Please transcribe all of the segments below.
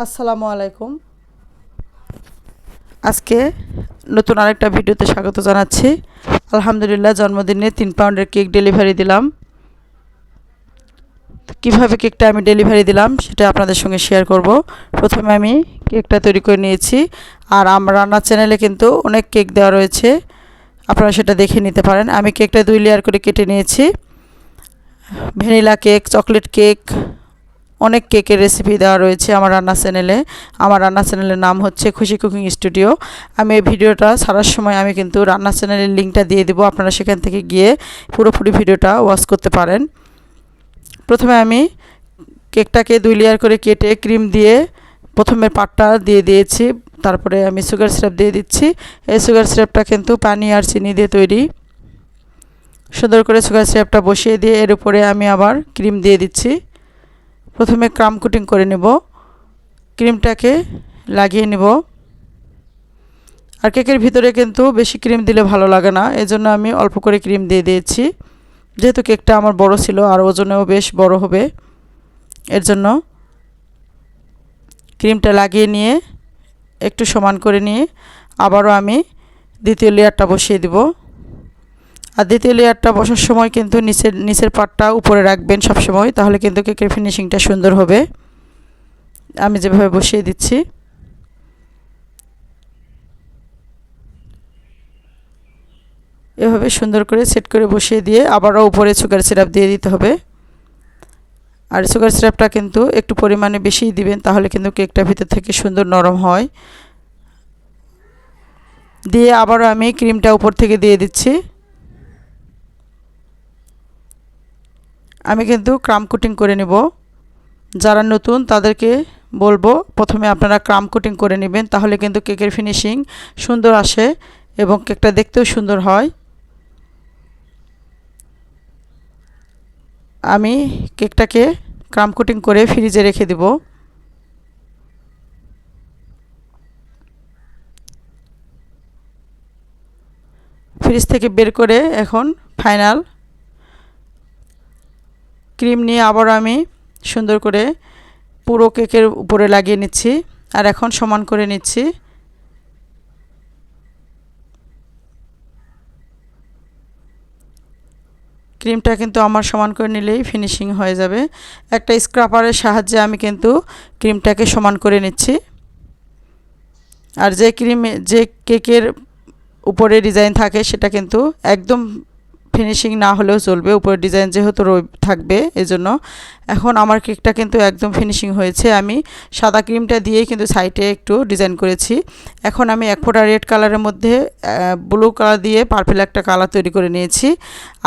আসসালামু আলাইকুম। আজকে নতুন আরেকটা ভিডিওতে স্বাগত জানাচ্ছি। আলহামদুলিল্লাহ, জন্মদিনে 3 পাউন্ডের কেক ডেলিভারি দিলাম। কিভাবে কেকটা আমি ডেলিভারি দিলাম সেটা আপনাদের সঙ্গে শেয়ার করব। প্রথমে আমি কেকটা তৈরি করে নিয়েছি, আর আমার রান্নার চ্যানেলে কিন্তু অনেক কেক দেওয়া রয়েছে, আপনারা সেটা দেখে নিতে পারেন। আমি কেকটা 2 লেয়ার করে কেটে নিয়েছি। ভ্যানিলা কেক, চকলেট কেক, অনেক কেকের রেসিপি দেওয়া রয়েছে আমার রান্না চ্যানেলে। আমার রান্না চ্যানেলের নাম হচ্ছে খুশি কুকিং স্টুডিও। আমি এই ভিডিওটা ছাড়ার সময় আমি কিন্তু রান্না চ্যানেলের লিঙ্কটা দিয়ে দেবো, আপনারা সেখান থেকে গিয়ে পুরোপুরি ভিডিওটা ওয়াচ করতে পারেন। প্রথমে আমি কেকটাকে 2 লেয়ার করে কেটে ক্রিম দিয়ে প্রথমের পাটটা দিয়ে দিয়েছি, তারপরে আমি সুগার সিরাপ দিয়ে দিচ্ছি। এই সুগার সিরাপটা কিন্তু পানি আর চিনি দিয়ে তৈরি। সুন্দর করে সুগার সিরাপটা বসিয়ে দিয়ে এর উপরে আমি আবার ক্রিম দিয়ে দিচ্ছি। প্রথমে ক্রাম কোটিং করে নেব, ক্রিমটাকে লাগিয়ে নেব। আর কেকের ভিতরে কিন্তু বেশি ক্রিম দিলে ভালো লাগে না, এজন্য আমি অল্প করে ক্রিম দিয়ে দিয়েছি। যেহেতু কেকটা আমার বড় ছিল আর ওজনেও বেশ বড় হবে, এর জন্য ক্রিমটা লাগিয়ে নিয়ে একটু সমান করে নিয়ে আবারও আমি দ্বিতীয় লেয়ারটা বসিয়ে দিব। আর দ্বিতীয় লেয়ারটা বসার সময় কিন্তু নিচের পাটটা উপরে রাখবেন সব সময়, তাহলে কিন্তু কেকের ফিনিশিংটা সুন্দর হবে। আমি যেভাবে বসিয়ে দিচ্ছি, এভাবে সুন্দর করে সেট করে বসিয়ে দিয়ে আবারও উপরে সুগার সিরাপ দিয়ে দিতে হবে। আর সুগার সিরাপটা কিন্তু একটু পরিমাণে বেশিই দিবেন, তাহলে কিন্তু কেকটা ভিতর থেকে সুন্দর নরম হয়। দিয়ে আবারও আমি ক্রিমটা উপর থেকে দিয়ে দিচ্ছি। আমি কিন্তু ক্রাম কোটিং করে নেব। যারা নতুন তাদেরকে বলবো প্রথমে আপনারা ক্রাম কোটিং করে নেবেন, তাহলে কিন্তু কেকের ফিনিশিং সুন্দর আসে এবং কেকটা দেখতেও সুন্দর হয়। আমি কেকটাকে ক্রাম কোটিং করে ফ্রিজে রেখে দেব। ফ্রিজ থেকে বের করে এখন ফাইনাল ক্রিম নিয়ে আবার আমি সুন্দর করে পুরো কেকের উপরে লাগিয়ে নিচ্ছি, আর এখন সমান করে নিচ্ছি। ক্রিমটা কিন্তু আমার সমান করে নিলেই ফিনিশিং হয়ে যাবে। একটা স্ক্রাপারের সাহায্যে আমি কিন্তু ক্রিমটাকে সমান করে নিচ্ছি। আর যে কেকের উপরে ডিজাইন থাকে সেটা কিন্তু একদম ফিনিশিং না হলেও চলবে, উপরে ডিজাইন যেহেতু থাকবে, এজন্য এখন আমার কেকটা কিন্তু একদম ফিনিশিং হয়েছে। আমি সাদা ক্রিমটা দিয়েই কিন্তু সাইডে একটু ডিজাইন করেছি। এখন আমি 1 ফোঁটা রেড কালারের মধ্যে ব্লু কালার দিয়ে পার্পল একটা কালার তৈরি করে নিয়েছি।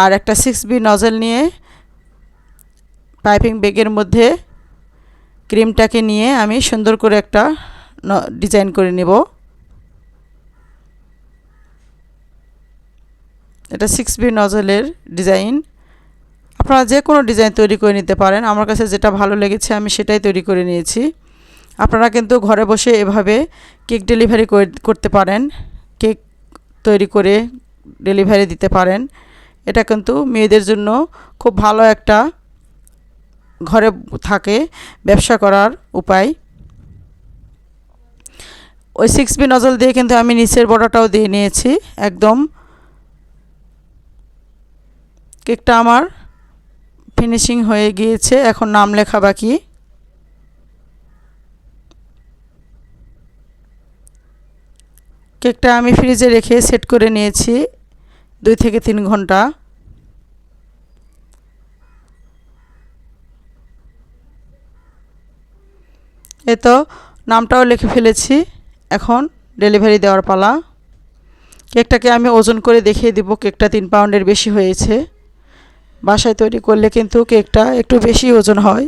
আর একটা 6B নজল নিয়ে পাইপিং ব্যাগের মধ্যে ক্রিমটাকে নিয়ে আমি সুন্দর করে একটা ডিজাইন করে নেব। এটা 6B নজলের ডিজাইন, আপনারা যে কোনো ডিজাইন তৈরি করে নিতে পারেন। আমার কাছে যেটা ভালো লেগেছে আমি সেটাই তৈরি করে নিয়েছি। আপনারা কিন্তু ঘরে বসে এভাবে কেক ডেলিভারি করতে পারেন, কেক তৈরি করে ডেলিভারি দিতে পারেন। এটা কিন্তু মেয়েদের জন্য খুব ভালো একটা ঘরে থাকে ব্যবসা করার উপায়। ওই 6B নজল দিয়ে কিন্তু আমি নিচের বর্ডারটাও দিয়ে নিয়েছি একদম। কেকটা আমার ফিনিশিং হয়ে গিয়েছে, এখন নাম লেখা বাকি। কেকটা আমি ফ্রিজে রেখে সেট করে নিয়েছি 2 থেকে 3 ঘন্টা। তো নামটাও লিখে ফেলেছি, এখন ডেলিভারি দেওয়ার পালা। কেকটাকে আমি ওজন করে দেখিয়ে দিব, কেকটা 3 পাউন্ডের বেশি হয়েছে। বাসায় তৈরি করলে কিন্তু কেকটা একটু বেশি ওজন হয়,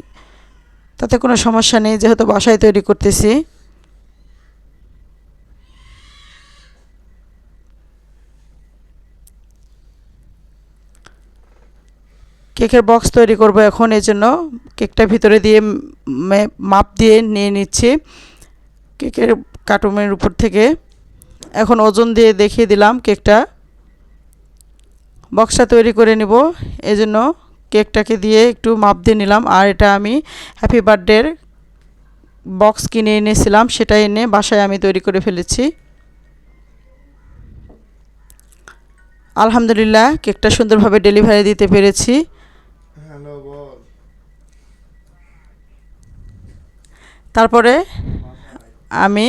তাতে কোনো সমস্যা নেই, যেহেতু বাসায় তৈরি করতেছি। কেকের বক্স তৈরি করব এখন, এই জন্য কেকটা ভিতরে দিয়ে মাপ দিয়ে নিয়ে নিচ্ছি কেকের কার্টুনের উপর থেকে। এখন ওজন দিয়ে দেখিয়ে দিলাম কেকটা। বক্সটা তৈরি করে নিব, এজন্য কেকটাকে দিয়ে একটু মাপ দিয়ে নিলাম। আর এটা আমি হ্যাপি বার্থডের বক্স কিনে এনেছিলাম, সেটা এনে বাসায় আমি তৈরি করে ফেলেছি। আলহামদুলিল্লাহ কেকটা সুন্দরভাবে ডেলিভারি দিতে পেরেছি। তারপরে আমি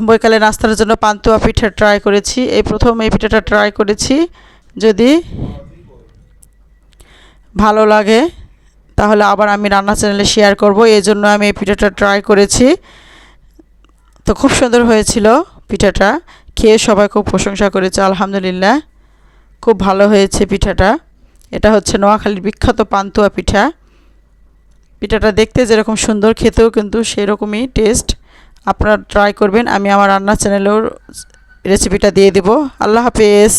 বৈকালে নাস্তার জন্য পান্তুয়া পিঠা ট্রাই করেছি। এই প্রথম এই পিঠাটা ট্রাই করেছি। যদি ভালো লাগে তাহলে আবার আমি রান্না চ্যানেলে শেয়ার করব, এই জন্য আমি এই পিঠাটা ট্রাই করেছি। তো খুব সুন্দর হয়েছিল পিঠাটা, খেয়ে সবাই খুব প্রশংসা করেছে। আলহামদুলিল্লাহ খুব ভালো হয়েছে পিঠাটা। এটা হচ্ছে নোয়াখালীর বিখ্যাত পান্তুয়া পিঠা। পিঠাটা দেখতে যেরকম সুন্দর, খেতেও কিন্তু সেরকমই টেস্ট। আপনারা ট্রাই করবেন। আমি আমার রান্না চ্যানেলেও রেসিপিটা দিয়ে দেব। আল্লাহ হাফেজ।